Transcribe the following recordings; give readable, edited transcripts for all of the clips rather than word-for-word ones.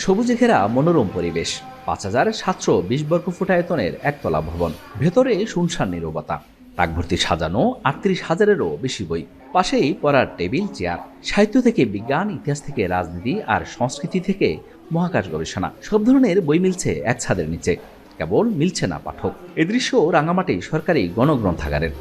সবুজে ঘেরা মনোরম পরিবেশ, ৫,৭২০ বর্গফুট আয়তনের একতলা ভবন, ভেতরে শুনশান নীরবতা, তাকভর্তি সাজানো ৩৮,০০০-এরও বেশি বই, পাশেই পড়ার টেবিল, চেয়ার। সাহিত্য থেকে বিজ্ঞান, ইতিহাস থেকে রাজনীতি আর সংস্কৃতি থেকে মহাকাশ গবেষণা, সব ধরনের বই মিলছে এক ছাদের নিচে। কেবল মিলছে না পাঠক। এ দৃশ্য রাঙামাটি সরকারি গণগ্রন্থাগারের।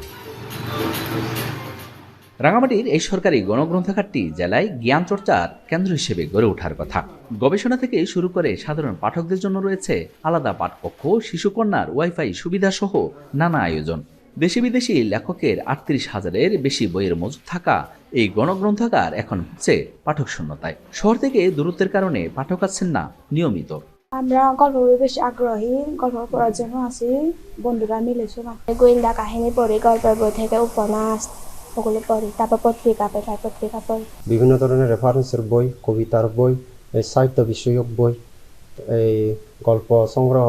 রাঙামাটির এই সরকারি গণগ্রন্থাগারটি জেলায় জ্ঞান চর্চার কেন্দ্র হিসেবে গড়ে ওঠার কথা। গবেষণা থেকে শুরু করে সাধারণ পাঠকদের জন্য রয়েছে আলাদা পাঠকক্ষ, শিশুকন্যার ওয়াইফাই সুবিধা সহ নানা আয়োজন। দেশি বিদেশি লেখকের ৩৮,০০০-এর বেশি বইয়ের মজুদ থাকা এই গণগ্রন্থাগার এখন হচ্ছে পাঠক শূন্যতায়। শহর থেকে দূরত্বের কারণে পাঠক আছেন না নিয়মিত। আমরা গল্প বই বেশি আগ্রহী, গল্প পড়ার জন্য আসি, বন্ধুরা মিলে সবাই গোয়েন্দা কাহিনী পড়ি, গল্পের বই থেকে উপন্যাস ওগুলো পড়ি, তারপর পত্রিকা পড়ি। বিভিন্ন ধরনের রেফারেন্সের বই, কবিতার বই, সাহিত্য বিষয়ক বই, এই গল্প সংগ্রহ,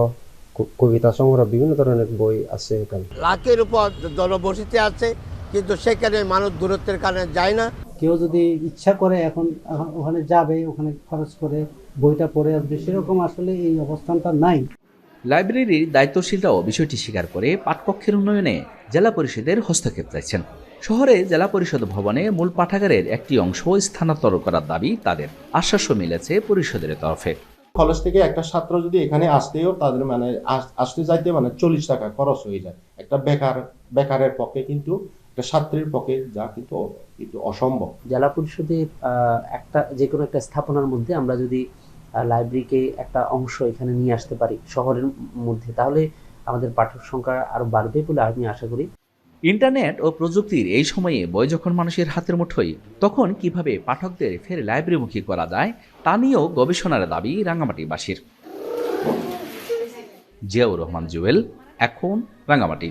কবিতা সংগ্রহ, বিভিন্ন ধরনের বই আছে এখানে। লাখের উপর জনবসতি আছে, কিন্তু সেখানে মানুষ দূরত্বের কারণে যায় না। কেউ যদি ইচ্ছা করে এখন ওখানে যাবে, ওখানে খরচ করে বইটা পড়ে আসবে, সেরকম আসলে এই অবস্থানটা নাই। লাইব্রেরির দায়িত্বশীলরাও বিষয়টি স্বীকার করে পাঠকক্ষের উন্নয়নে জেলা পরিষদের হস্তক্ষেপ চাইছেন। শহরে জেলা পরিষদ ভবনে মূল পাঠাগারের একটি অংশ স্থানান্তর করার দাবি তাদের। আশ্বাসও মিলেছে পরিষদের তরফে। কলেজ থেকে একটা ছাত্র যদি এখানে আসতেও তাদের আসতে যাইতে 40 টাকা খরচ হয়ে যায়। একটা বেকারের পক্ষে কিন্তু একটা ছাত্রের পক্ষে যা কিন্তু অসম্ভব। জেলা পরিষদের একটা যে কোনো একটা স্থাপনার মধ্যে আমরা যদি লাইব্রেরিকে একটা অংশ এখানে নিয়ে আসতে পারি শহরের মধ্যে, তাহলে আমাদের পাঠক সংখ্যা আরো বাড়বে বলে আমি আশা করি। ইন্টারনেট ও প্রযুক্তির এই সময়ে বই যখন মানুষের হাতের মুঠোয়, তখন কিভাবে পাঠকদের ফের লাইব্রেরিমুখী করা যায় তা নিয়েও গবেষণার দাবি রাঙামাটিবাসীর। জিয়াউর রহমান জুয়েল, এখন রাঙামাটি।